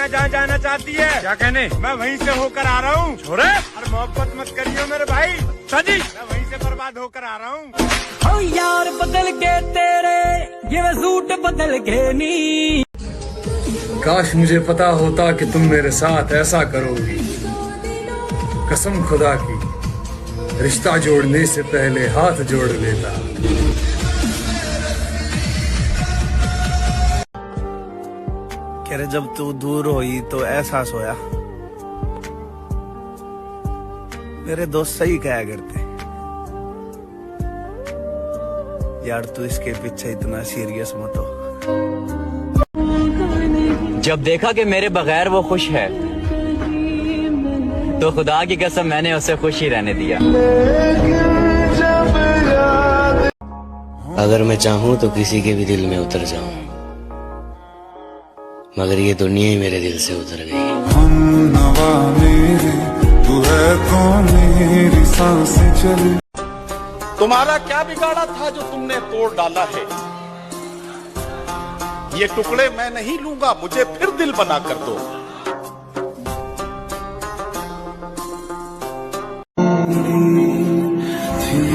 जहाँ जाना चाहती है। क्या कहने? मैं वहीं से होकर आ रहा हूँ। छोरे, अरे मोहब्बत मत करियो मेरे भाई। जी, मैं वहीं से बर्बाद होकर आ रहा हूँ। ओ यार बदल के तेरे ये सूट बदल के नी। काश मुझे पता होता कि तुम मेरे साथ ऐसा करोगी। कसम खुदा की, रिश्ता जोड़ने से पहले हाथ जोड़ लेता। कह रहे जब तू दूर हुई तो एहसास होया। मेरे दोस्त सही कहा करते यार, तू इसके पीछे इतना सीरियस मत हो। जब देखा कि मेरे बगैर वो खुश है तो खुदा की कसम मैंने उसे खुश ही रहने दिया। अगर मैं चाहूं तो किसी के भी दिल में उतर जाऊं, मगर ये दुनिया ही मेरे दिल से उतर गई। हमनवा मेरे, तू है कौन मेरी सांसें चले। तुम्हारा क्या बिगाड़ा था जो तुमने तोड़ डाला है? ये टुकड़े मैं नहीं लूंगा, मुझे फिर दिल बना कर दो।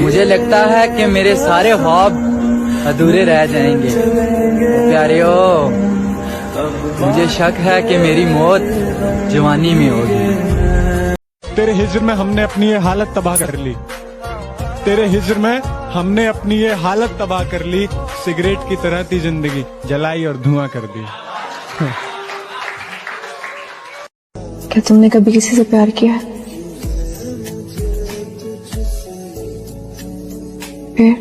मुझे लगता है कि मेरे सारे ख्वाब अधूरे रह जाएंगे। प्यारियो, मुझे शक है कि मेरी मौत जवानी में होगी। तेरे हिज्र में हमने अपनी ये हालत तबाह कर ली। तेरे हिज्र में हमने अपनी ये हालत तबाह कर ली। सिगरेट की तरह थी जिंदगी, जलाई और धुआं कर दी। क्या तुमने कभी किसी से प्यार किया? फिर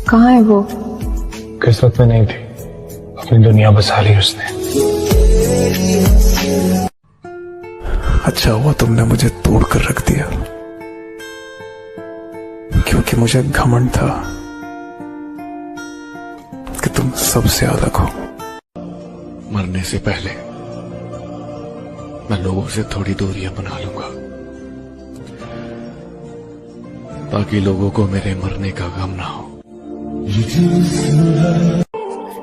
कहाँ है वो? किस्मत में नहीं थी, अपनी दुनिया बसा ली उसने। अच्छा हुआ तुमने मुझे तोड़ कर रख दिया, क्योंकि मुझे घमंड था कि तुम सबसे अलग हो। मरने से पहले मैं लोगों से थोड़ी दूरियां बना लूंगा, ताकि लोगों को मेरे मरने का गम ना हो।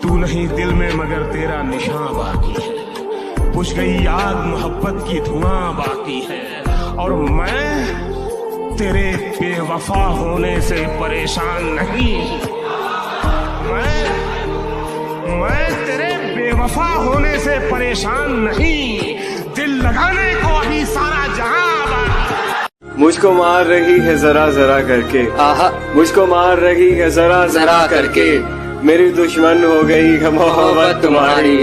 तू नहीं दिल में मगर तेरा निशान बाकी है। बुझ गई आग मोहब्बत की धुआं बाकी है। और मैं तेरे बेवफा होने से परेशान नहीं। मैं तेरे बेवफा होने से परेशान नहीं। दिल लगाने को अभी सारा जहां मुझको मार रही है जरा जरा करके, आहा मुझको मार रही है जरा जरा करके। मेरी दुश्मन हो गई है मोहब्बत तुम्हारी।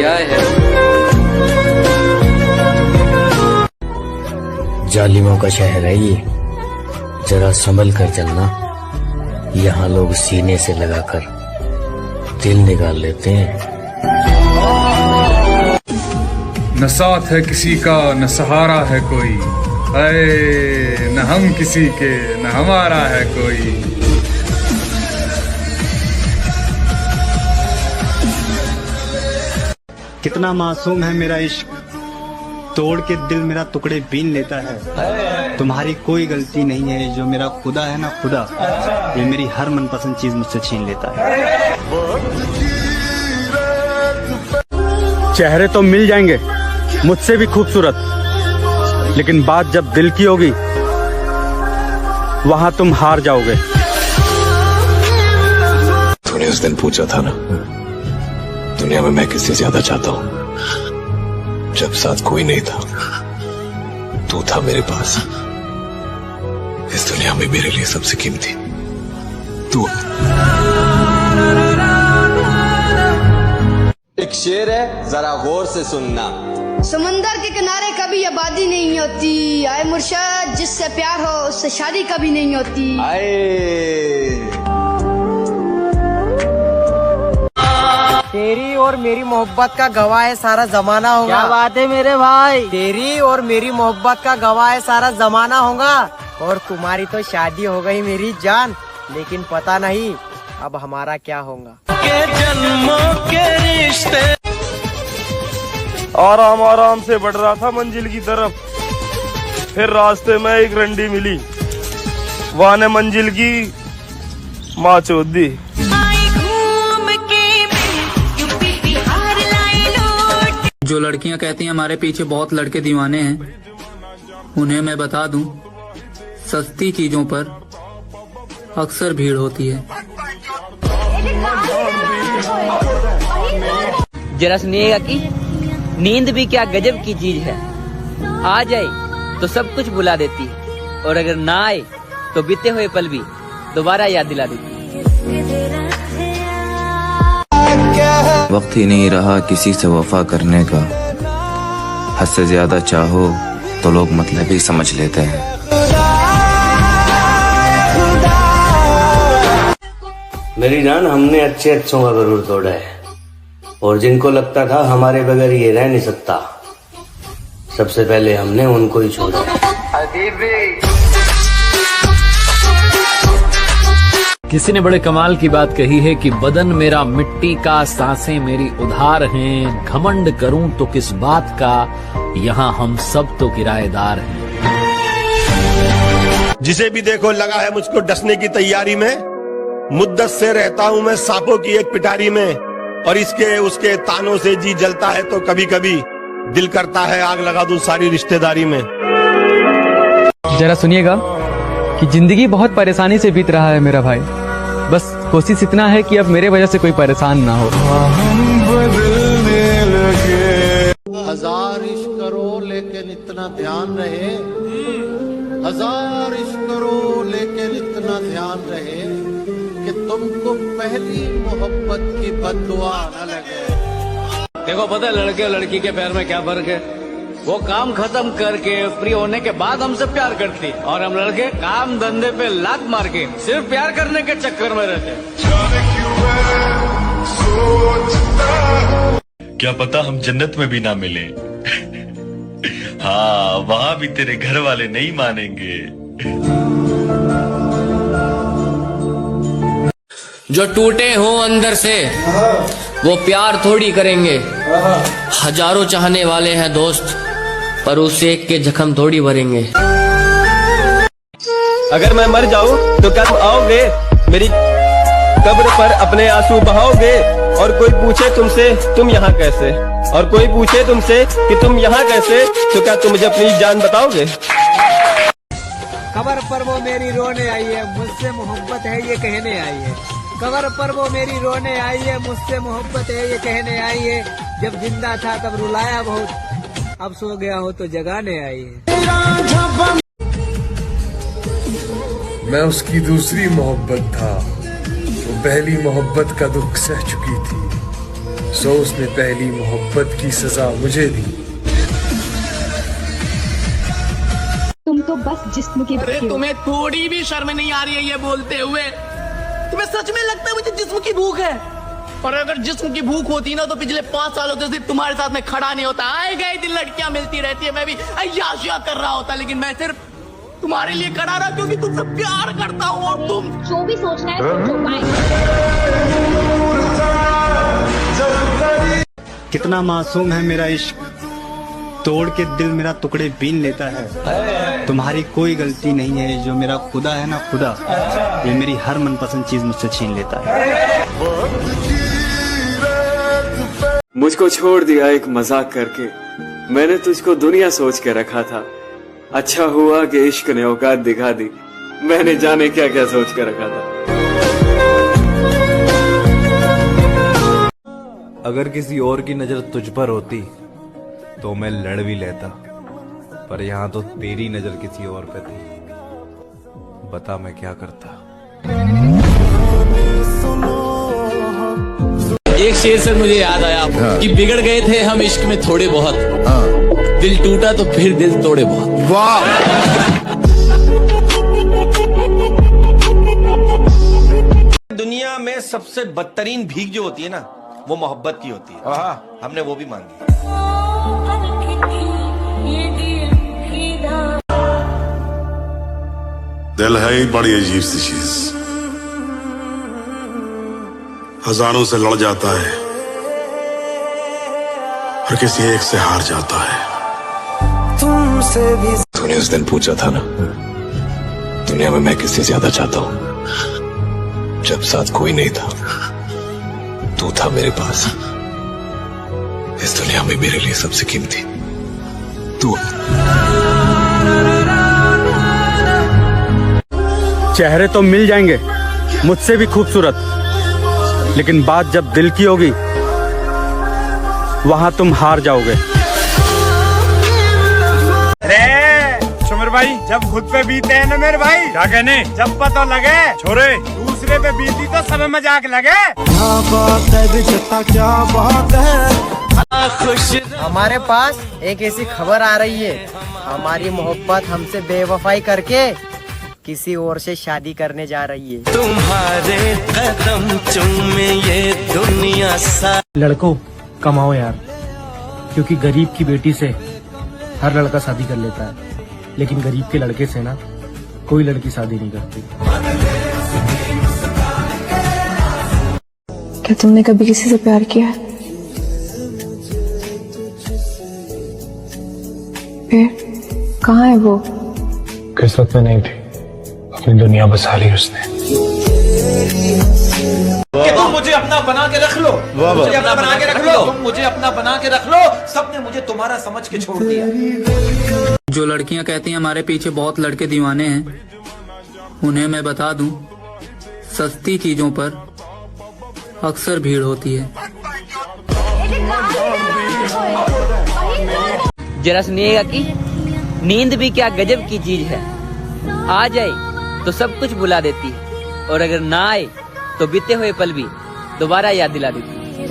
जालिमों का शहर है ये, जरा संभल कर चलना। यहाँ लोग सीने से लगाकर दिल निकाल लेते हैं। न साथ है किसी का, न सहारा है कोई। अरे न हम किसी के, न हमारा है कोई। कितना मासूम है मेरा इश्क, तोड़ के दिल मेरा टुकड़े बीन लेता है। तुम्हारी कोई गलती नहीं है, जो मेरा खुदा है ना खुदा, ये मेरी हर मनपसंद चीज मुझसे छीन लेता है। चेहरे तो मिल जाएंगे मुझसे भी खूबसूरत, लेकिन बात जब दिल की होगी वहां तुम हार जाओगे। तूने उस दिन पूछा था ना, दुनिया में मैं किससे ज्यादा चाहता हूँ? जब साथ कोई नहीं था, तू था मेरे पास। इस दुनिया में मेरे लिए सबसे कीमती तू। एक शेर है, जरा गौर से सुनना। समंदर के किनारे कभी आबादी नहीं होती। आए मुर्शद, जिससे प्यार हो उससे शादी कभी नहीं होती। तेरी और मेरी मोहब्बत का गवाह है सारा जमाना होगा। क्या बात है मेरे भाई, तेरी और मेरी मोहब्बत का गवाह है सारा जमाना होगा। और तुम्हारी तो शादी हो गई मेरी जान, लेकिन पता नहीं अब हमारा क्या होगा। के जन्मों के रिश्ते। आराम आराम से बढ़ रहा था मंजिल की तरफ, फिर रास्ते में एक रंडी मिली। वहां ने मंजिल की माँ चोद दी। जो लड़कियां कहती हैं हमारे पीछे बहुत लड़के दीवाने हैं, उन्हें मैं बता दूं, सस्ती चीजों पर अक्सर भीड़ होती है। जरा सुनिएगा कि नींद भी क्या गजब की चीज है। आ जाए तो सब कुछ भुला देती है, और अगर ना आए तो बीते हुए पल भी दोबारा याद दिला देती है। वक्त ही नहीं रहा किसी से वफा करने का, हद से ज्यादा चाहो तो लोग मतलब ही समझ लेते हैं। मेरी जान, हमने अच्छे अच्छों का गरूर तोड़ा है, और जिनको लगता था हमारे बगैर ये रह नहीं सकता, सबसे पहले हमने उनको ही छोड़ा। किसी ने बड़े कमाल की बात कही है कि बदन मेरा मिट्टी का, सांसें मेरी उधार हैं, घमंड करूं तो किस बात का, यहाँ हम सब तो किराएदार हैं। जिसे भी देखो लगा है मुझको डसने की तैयारी में, मुद्दत से रहता हूँ मैं सांपों की एक पिटारी में, और इसके उसके तानों से जी जलता है तो कभी कभी दिल करता है आग लगा दूं सारी रिश्तेदारी में। जरा सुनिएगा कि जिंदगी बहुत परेशानी से बीत रहा है मेरा भाई, बस कोशिश इतना है कि अब मेरे वजह से कोई परेशान ना हो। हजार इश्क करो लेकिन इतना ध्यान रहे, हजार इश्क करो लेकिन इतना ध्यान रहे कि तुमको पहली मोहब्बत की बद्दुआ न लगे। देखो पता है लड़के और लड़की के प्यार में क्या फर्क है? वो काम खत्म करके फ्री होने के बाद हमसे प्यार करती, और हम लड़के काम धंधे पे लात मार के सिर्फ प्यार करने के चक्कर में रहते हैं। क्या पता हम जन्नत में भी ना मिले। हाँ, वहाँ भी तेरे घर वाले नहीं मानेंगे। जो टूटे हो अंदर से वो प्यार थोड़ी करेंगे। हजारों चाहने वाले हैं दोस्त, पर उस एक के जख्म थोड़ी भरेंगे। अगर मैं मर जाऊं तो क्या तुम आओगे मेरी कब्र पर अपने आंसू बहाओगे? और कोई पूछे तुमसे तुम यहाँ कैसे, और कोई पूछे तुमसे कि तुम यहाँ कैसे, तो क्या तुम मुझे अपनी जान बताओगे? कबर पर वो मेरी रोने आई है, मुझसे मोहब्बत है ये कहने आई है। कबर पर वो मेरी रोने आई है, मुझसे मोहब्बत है ये कहने आई है। जब जिंदा था तब रुलाया बहुत, अब सो गया हो तो जगाने आई है। मैं उसकी दूसरी मोहब्बत था, वो पहली मोहब्बत का दुख सह चुकी थी, सो उसने पहली मोहब्बत की सजा मुझे दी। तुम तो बस जिस्म की अरे तुम्हें थोड़ी भी शर्म नहीं आ रही है ये बोलते हुए? तुम्हें सच में लगता है मुझे जिस्म की भूख है? और अगर जिस्म की भूख होती ना तो पिछले 5 सालों से सिर्फ तुम्हारे साथ में खड़ा नहीं होता। आए गए दिन लड़कियां मिलती रहती है, मैं भी अय्याशियां कर रहा होता, लेकिन मैं सिर्फ तुम्हारे लिए खड़ा रहा क्योंकि तुमसे प्यार करता हूँ। और तुम जो भी सोचना है सोचो, बाय। कितना मासूम है मेरा इश्क, तोड़ के दिल मेरा टुकड़े बीन लेता है। तुम्हारी कोई गलती नहीं है, जो मेरा खुदा है ना खुदा, ये मेरी हर मनपसंद चीज मुझसे छीन लेता है। मुझको छोड़ दिया एक मजाक करके, मैंने तुझको दुनिया सोच के रखा था। अच्छा हुआ कि इश्क ने औकात दिखा दी, मैंने जाने क्या क्या सोच के रखा था। अगर किसी और की नजर तुझ पर होती तो मैं लड़ भी लेता, पर यहाँ तो तेरी नजर किसी और पे थी, बता मैं क्या करता। एक शेर से मुझे याद आया कि बिगड़ गए थे हम इश्क में थोड़े बहुत, दिल टूटा तो फिर दिल तोड़े बहुत। वाह! दुनिया में सबसे बदतरीन भीख जो होती है ना, वो मोहब्बत की होती है। हमने वो भी मांगी। दिल है ही बड़ी अजीब सी चीज, हजारों से लड़ जाता है और किसी एक से हार जाता है। तुमसे भी तूने उस दिन पूछा था ना, दुनिया में मैं किससे ज्यादा चाहता हूं, जब साथ कोई नहीं था तू था मेरे पास, इस दुनिया में मेरे लिए सबसे कीमती तू। चेहरे तो मिल जाएंगे मुझसे भी खूबसूरत, लेकिन बात जब दिल की होगी वहां तुम हार जाओगे। सुमर भाई, जब खुद पे बीते हैं ना मेरे भाई, क्या कहने, जब पता लगे छोरे दूसरे पे बीती तो सब मजाक लगे। क्या बात है बेटा, क्या बात है। हमारे पास एक ऐसी खबर आ रही है, हमारी मोहब्बत हमसे बेवफाई करके किसी और से शादी करने जा रही है। तुम्हारे कदम चूमे ये दुनिया सा। लड़कों कमाओ यार, क्योंकि गरीब की बेटी से हर लड़का शादी कर लेता है, लेकिन गरीब के लड़के से ना कोई लड़की शादी नहीं करती। क्या तुमने कभी किसी से प्यार किया है? फिर कहाँ है वो? किस्मत में नहीं थी, अपनी दुनिया बसा ली उसने। कि तुम मुझे अपना बना के रख लो, मुझे अपना बना के रख लो, तुम मुझे अपना बना के रख लो। सबने मुझे तुम्हारा समझ के छोड़ दिया। जो लड़कियां कहती हैं हमारे पीछे बहुत लड़के दीवाने हैं, उन्हें मैं बता दूं, सस्ती चीजों पर अक्सर भीड़ होती है। जरा सुनिएगा कि नींद भी क्या गजब की चीज है, आ जाए तो सब कुछ भुला देती है, और अगर ना आए तो बीते हुए पल भी दोबारा याद दिला देती है।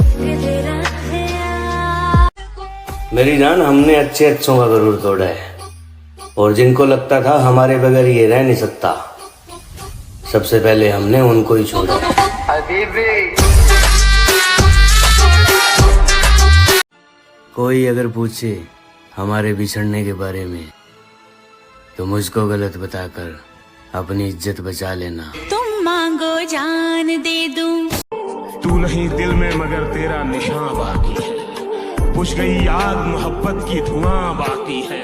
मेरी जान, हमने अच्छे अच्छों का गरूर तोड़ा है, और जिनको लगता था हमारे बगैर ये रह नहीं सकता, सबसे पहले हमने उनको ही छोड़ा। कोई अगर पूछे हमारे बिछड़ने के बारे में तो मुझको गलत बताकर अपनी इज्जत बचा लेना। तुम मांगो जान दे दूं। तू नहीं दिल में मगर तेरा निशान बाकी है, बुझ गई आग मोहब्बत की धुआं बाकी है,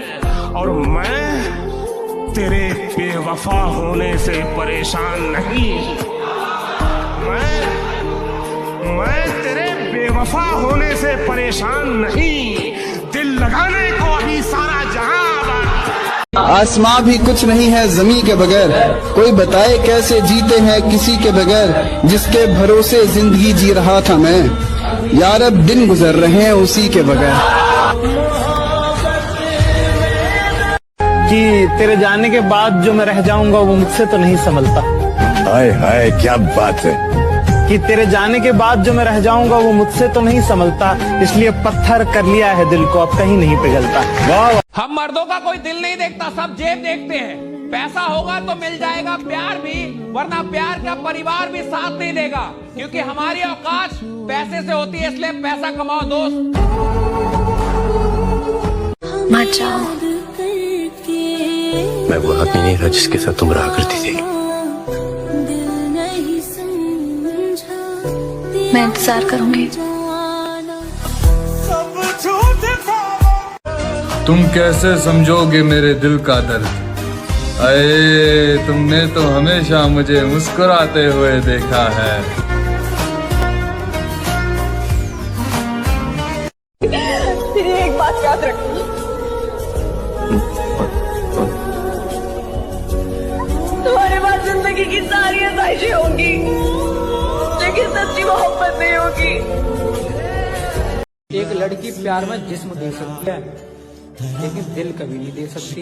और मैं तेरे बेवफा होने से परेशान नहीं। मैं तेरे बेवफा होने से परेशान नहीं, दिल लगाने को अभी सारा जहां बाकी। आसमां भी कुछ नहीं है ज़मीं के बगैर, कोई बताए कैसे जीते हैं किसी के बगैर, जिसके भरोसे जिंदगी जी रहा था मैं, यार अब दिन गुजर रहे हैं उसी के बगैर। कि तेरे जाने के बाद जो मैं रह जाऊंगा वो मुझसे तो नहीं संभलता। हाय हाय क्या बात है। कि तेरे जाने के बाद जो मैं रह जाऊंगा वो मुझसे तो नहीं संभलता, इसलिए पत्थर कर लिया है दिल को, अब कहीं नहीं पिघलता। वाह। हम मर्दों का कोई दिल नहीं देखता, सब जेब देखते हैं। पैसा होगा तो मिल जाएगा प्यार भी, वरना प्यार का परिवार भी साथ नहीं देगा, क्योंकि हमारी औकात पैसे से होती है, इसलिए पैसा कमाओ दोस्त। मत जाओ। मैं वो आदमी नहीं था जिसके साथ तुम रहा करती थी। मैं इंतजार करूंगी। तुम कैसे समझोगे मेरे दिल का दर्द, अये तुमने तो हमेशा मुझे मुस्कुराते हुए देखा है। तेरी एक बात याद रखना, तुम्हारे पास जिंदगी की सारी आसाइशें होंगी, लेकिन सच्ची मोहब्बत नहीं होगी। एक लड़की प्यार में जिस्म दे सकती है, लेकिन दिल कभी नहीं दे सकती।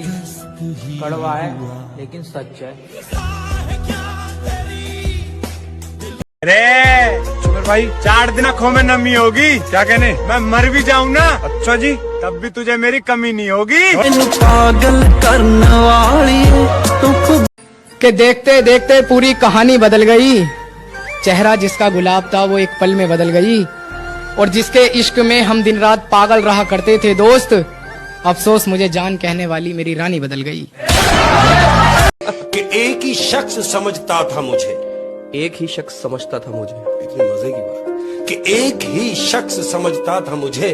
कड़वा है लेकिन सच है। अरे सुमर भाई, 4 दिन आँखों में नमी होगी, क्या कहने, मैं मर भी जाऊं ना, अच्छा जी, तब भी तुझे मेरी कमी नहीं होगी। पागल करने वाली के देखते देखते पूरी कहानी बदल गई। चेहरा जिसका गुलाब था वो एक पल में बदल गई, और जिसके इश्क में हम दिन रात पागल रहा करते थे दोस्त, अफसोस मुझे जान कहने वाली मेरी रानी बदल गई। कि एक ही शख्स समझता था मुझे, एक ही शख्स समझता था मुझे, इतनी मजे की बात, कि एक ही शख्स समझता था मुझे,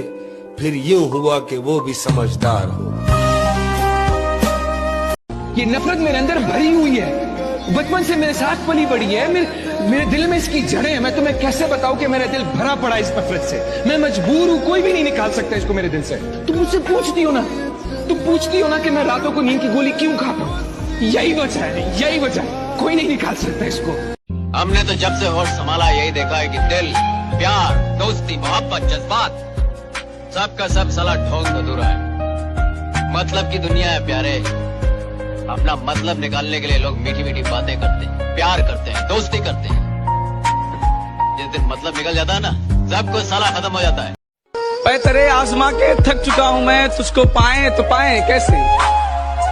फिर यूं हुआ कि वो भी समझदार हो। ये नफरत मेरे अंदर भरी हुई है, बचपन से मेरे साथ पली बड़ी है, मेरे दिल में इसकी जड़ें हैं। मैं तुम्हें कैसे बताऊं कि मेरा दिल भरा पड़ा इस नफरत से। मैं मजबूर हूं, कोई भी नहीं निकाल सकता इसको मेरे दिल से। तुम मुझसे पूछती हो ना कि मैं रातों को नींद की गोली क्यों खाता हूं। यही वजह है, यही वजह है। कोई नहीं निकाल सकता इसको। हमने तो जब से होश संभाला यही देखा है कि दिल, प्यार, दोस्ती, मोहब्बत, जज्बात सबका सब साला ढोंग अधूरा है। मतलब की दुनिया है प्यारे। अपना मतलब निकालने के लिए लोग मीठी मीठी बातें करते हैं, प्यार करते हैं, दोस्ती करते हैं। जिस दिन मतलब निकल जाता है ना, सब कुछ साला खत्म हो जाता है। पैतरे आजमा के थक चुका हूँ मैं, तुझको पाए तो पाए कैसे।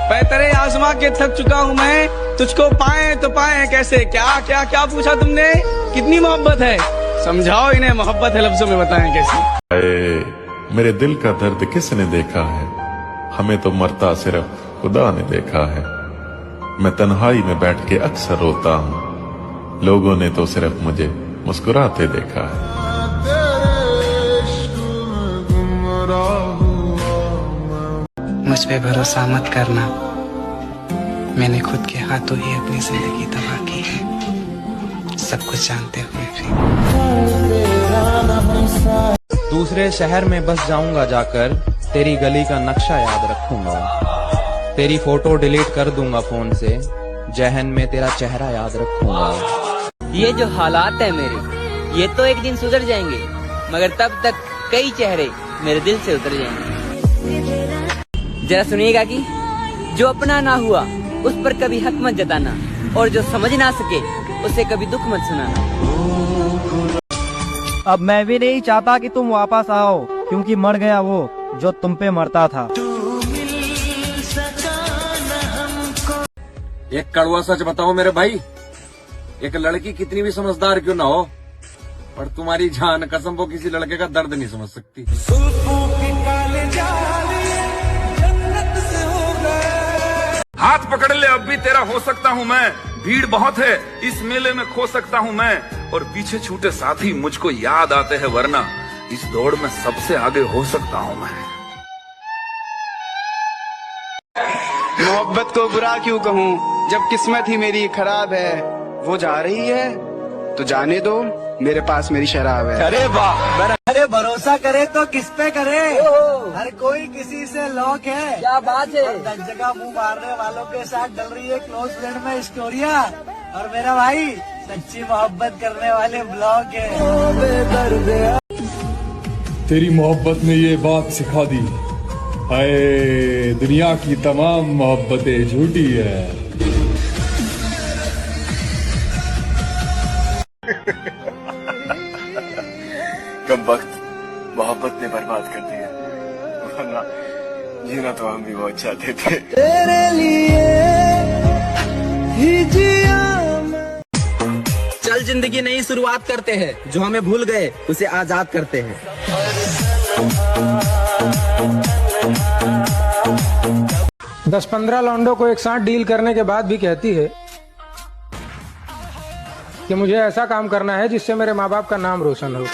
पैतरे आजमा के थक चुका हूँ मैं, तुझको पाए तो पाए कैसे। क्या क्या क्या पूछा तुमने, कितनी मोहब्बत है, समझाओ इन्हें मोहब्बत है लफ्जों में बताएं कैसे। मेरे दिल का दर्द किसने देखा है, हमें तो मरता सिर्फ खुदा ने देखा है। मैं तन्हाई में बैठ के अक्सर रोता हूँ, लोगों ने तो सिर्फ मुझे मुस्कुराते देखा है। मुझ पे भरोसा मत करना, मैंने खुद के हाथों ही अपनी जिंदगी तबाह की है, सब कुछ जानते हुए भी। दूसरे शहर में बस जाऊंगा जाकर, तेरी गली का नक्शा याद रखूंगा। तेरी फोटो डिलीट कर दूंगा फोन से, जहन में तेरा चेहरा याद रखूंगा। ये जो हालात है मेरे, ये तो एक दिन सुधर जाएंगे, मगर तब तक कई चेहरे मेरे दिल से उतर जाएंगे। जरा सुनिएगा कि जो अपना ना हुआ उस पर कभी हक मत जताना, और जो समझ ना सके उसे कभी दुख मत सुनाना। अब मैं भी नहीं चाहता कि तुम वापस आओ, क्योंकि मर गया वो जो तुम पे मरता था। एक कड़वा सच बताओ मेरे भाई, एक लड़की कितनी भी समझदार क्यों ना हो, पर तुम्हारी जान कसम वो किसी लड़के का दर्द नहीं समझ सकती। हाथ पकड़ ले, अब भी तेरा हो सकता हूँ मैं। भीड़ बहुत है, इस मेले में खो सकता हूँ मैं, और पीछे छूटे साथी मुझको याद आते हैं, वरना इस दौड़ में सबसे आगे हो सकता हूँ मैं। मोहब्बत को बुरा क्यों कहूँ, जब किस्मत ही मेरी खराब है। वो जा रही है तो जाने दो, मेरे पास मेरी शराब है। अरे वाह, अरे भरोसा करे तो किस पे करे, हर कोई किसी से लॉक है। क्या बात है। 10 जगह मुंह मारने वालों के साथ डल रही है क्लोज फ्रेंड में स्टोरिया, और मेरा भाई सच्ची मोहब्बत करने वाले ब्लॉग है। तेरी मोहब्बत ने ये बात सिखा दी, हाय दुनिया की तमाम मोहब्बतें झूठी है। कम वक्त मोहब्बत ने बर्बाद कर दिया, वरना जीना तो हम भी बहुत चाहते थे। तेरे लिए ही जिया। चल जिंदगी नई शुरुआत करते हैं, जो हमें भूल गए उसे आजाद करते हैं। 10-15 लौंडों को एक साथ डील करने के बाद भी कहती है कि मुझे ऐसा काम करना है जिससे मेरे माँ बाप का नाम रोशन हो।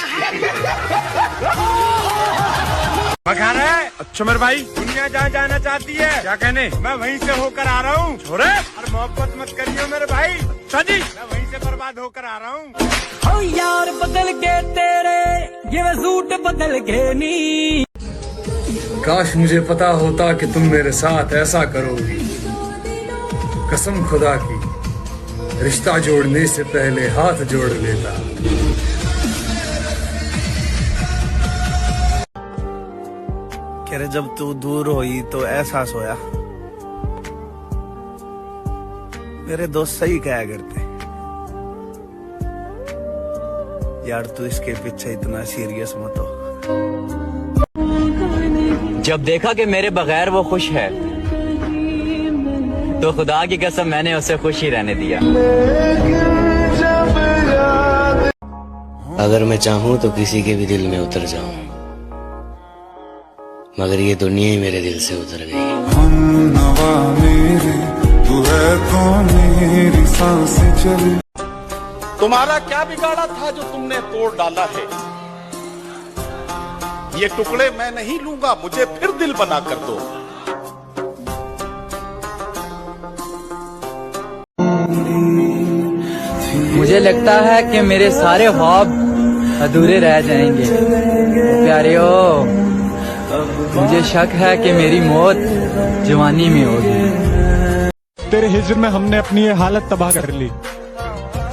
कहाँ है? अच्छा मेरे भाई, दुनिया जहाँ जाना चाहती है, क्या कहने, मैं वहीं से होकर आ रहा हूँ। छोरे, और मोहब्बत मत करियो मेरे भाई। अच्छा जी, मैं वहीं से बर्बाद होकर आ रहा हूँ। ओ यार बदल के तेरे ये सूट बदल के नी। काश मुझे पता होता कि तुम मेरे साथ ऐसा करोगी, कसम खुदा की रिश्ता जोड़ने से पहले हाथ जोड़ लेता। कह रहे जब तू दूर हुई तो एहसास होया, मेरे दोस्त सही कहा करते यार, तू इसके पीछे इतना सीरियस मत हो। जब देखा कि मेरे बगैर वो खुश है, तो खुदा की कसम मैंने उसे खुश ही रहने दिया। अगर मैं चाहूँ तो किसी के भी दिल में उतर जाऊं, मगर ये दुनिया ही मेरे दिल से उतर गई। तू है कौन मेरी सांसें चली। तुम्हारा क्या बिगाड़ा था जो तुमने तोड़ डाला है। ये टुकड़े मैं नहीं लूंगा, मुझे फिर दिल बना कर दो। मुझे लगता है कि मेरे सारे ख्वाब अधूरे रह जाएंगे। प्यारियो, मुझे शक है कि मेरी मौत जवानी में होगी। तेरे हिज्र में हमने अपनी ये हालत तबाह कर ली।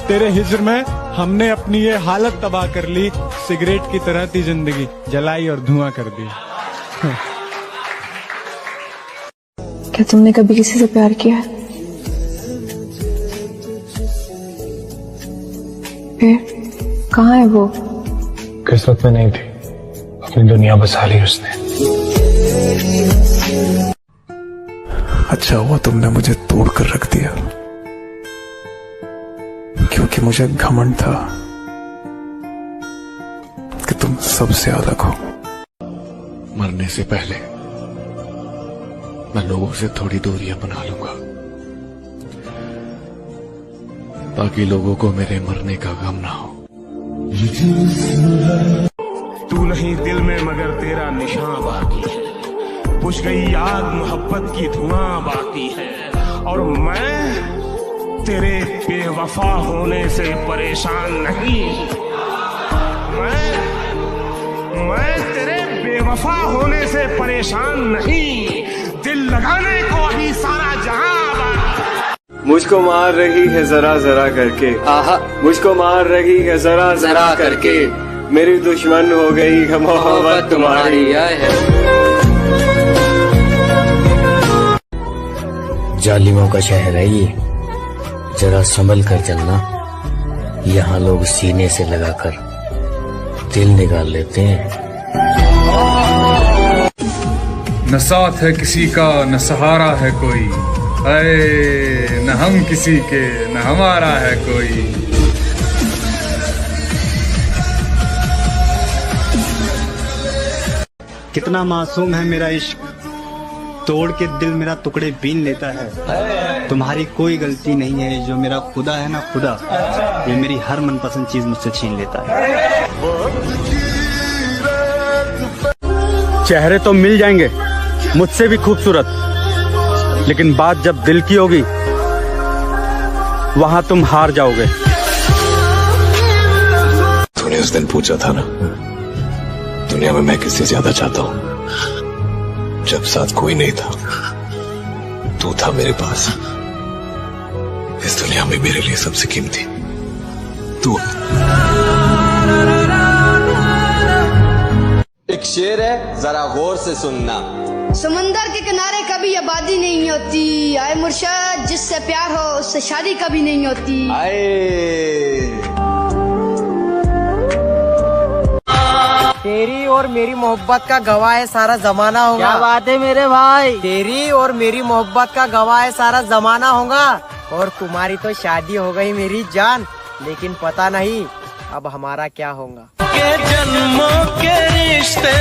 तेरे हिज्र में हमने अपनी ये हालत तबाह कर ली। सिगरेट की तरह थी जिंदगी, जलाई और धुआं कर दी। क्या तुमने कभी किसी से प्यार किया है? फिर कहाँ है वो? किस्मत में नहीं थी, अपनी दुनिया बसा ली उसने। अच्छा हुआ तुमने मुझे तोड़ कर रख दिया, क्योंकि मुझे घमंड था कि तुम सबसे अलग हो। मरने से पहले मैं लोगों से थोड़ी दूरियां बना लूंगा, ताकि लोगों को मेरे मरने का गम ना हो। तू नहीं दिल में मगर तेरा निशान बाकी है। बुझ गई आग मोहब्बत की धुआं बाकी है। और मैं तेरे बेवफा होने से परेशान नहीं। मैं तेरे बेवफा होने से परेशान नहीं। दिल लगाने को ही सारा जहां मुझको मार रही है जरा जरा करके, आहा मुझको मार रही है जरा जरा करके। मेरी दुश्मन हो गई है मोहब्बत तुम्हारी। जालिमों का शहर है ये, जरा संभल कर चलना। यहाँ लोग सीने से लगाकर दिल निकाल लेते हैं। न साथ है किसी का न सहारा है कोई, अरे न हम किसी के न हमारा है कोई। कितना मासूम है मेरा इश्क, तोड़ के दिल मेरा टुकड़े बीन लेता है। तुम्हारी कोई गलती नहीं है, जो मेरा खुदा है ना खुदा, ये मेरी हर मनपसंद चीज मुझसे छीन लेता है। चेहरे तो मिल जाएंगे मुझसे भी खूबसूरत, लेकिन बात जब दिल की होगी वहां तुम हार जाओगे। तूने उस दिन पूछा था ना, दुनिया में मैं किससे ज्यादा चाहता हूं, जब साथ कोई नहीं था तू था मेरे पास। इस दुनिया में मेरे लिए सबसे कीमती तू। एक शेर है, जरा गौर से सुनना। समंदर के किनारे कभी आबादी नहीं होती, आए मुर्शद जिससे प्यार हो उससे शादी कभी नहीं होती। तेरी और मेरी मोहब्बत का गवाह है सारा जमाना होगा। क्या बात है मेरे भाई? तेरी और मेरी मोहब्बत का गवाह है सारा जमाना होगा। और तुम्हारी तो शादी हो गई मेरी जान, लेकिन पता नहीं अब हमारा क्या होगा। के जन्मों के रिश्ते।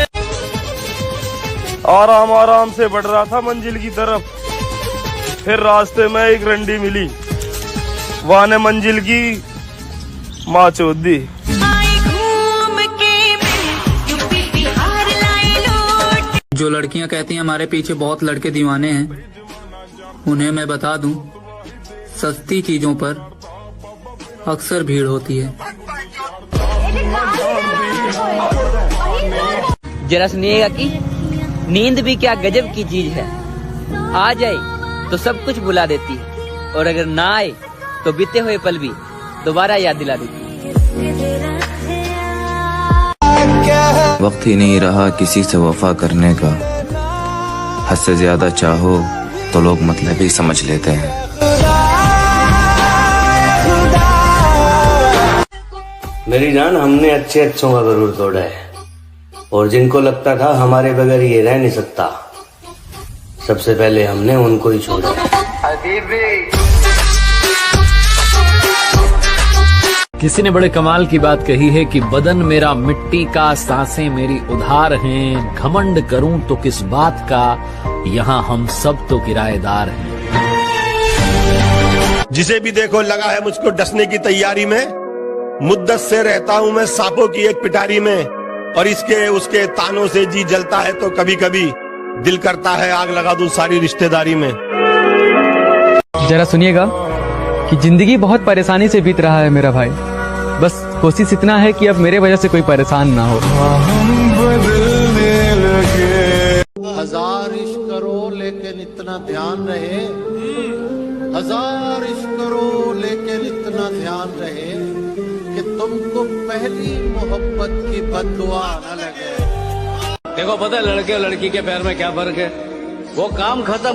आराम आराम से बढ़ रहा था मंजिल की तरफ, फिर रास्ते में एक रंडी मिली, वहां ने मंजिल की माँ चोद दी। जो लड़कियां कहती हैं हमारे पीछे बहुत लड़के दीवाने हैं, उन्हें मैं बता दूं, सस्ती चीजों पर अक्सर भीड़ होती है। जरा सुनिएगा कि नींद भी क्या गजब की चीज है। आ जाए तो सब कुछ भुला देती है, और अगर ना आए तो बीते हुए पल भी दोबारा याद दिला देती है। वक्त ही नहीं रहा किसी से वफा करने का, हद से ज्यादा चाहो तो लोग मतलब ही समझ लेते हैं। मेरी जान, हमने अच्छे अच्छों का गरूर तोड़ा है, और जिनको लगता था हमारे बगैर ये रह नहीं सकता, सबसे पहले हमने उनको ही छोड़ा। किसी ने बड़े कमाल की बात कही है कि बदन मेरा मिट्टी का, सांसें मेरी उधार हैं, घमंड करूं तो किस बात का, यहाँ हम सब तो किराएदार हैं। जिसे भी देखो लगा है मुझको डसने की तैयारी में, मुद्दत से रहता हूं मैं सांपों की एक पिटारी में, और इसके उसके तानों से जी जलता है तो कभी कभी दिल करता है आग लगा दूं सारी रिश्तेदारी में। जरा सुनिएगा, कि जिंदगी बहुत परेशानी से बीत रहा है मेरा भाई। बस कोशिश इतना है कि अब मेरे वजह से कोई परेशान ना हो। हजार इश्क करो लेकिन इतना ध्यान रहे, हजार इश्क करो लेकिन इतना ध्यान रहे कि तुमको पहली मोहब्बत की बद्दुआ न लगे। देखो पता है लड़के और लड़की के प्यार में क्या फर्क है? वो काम खत्म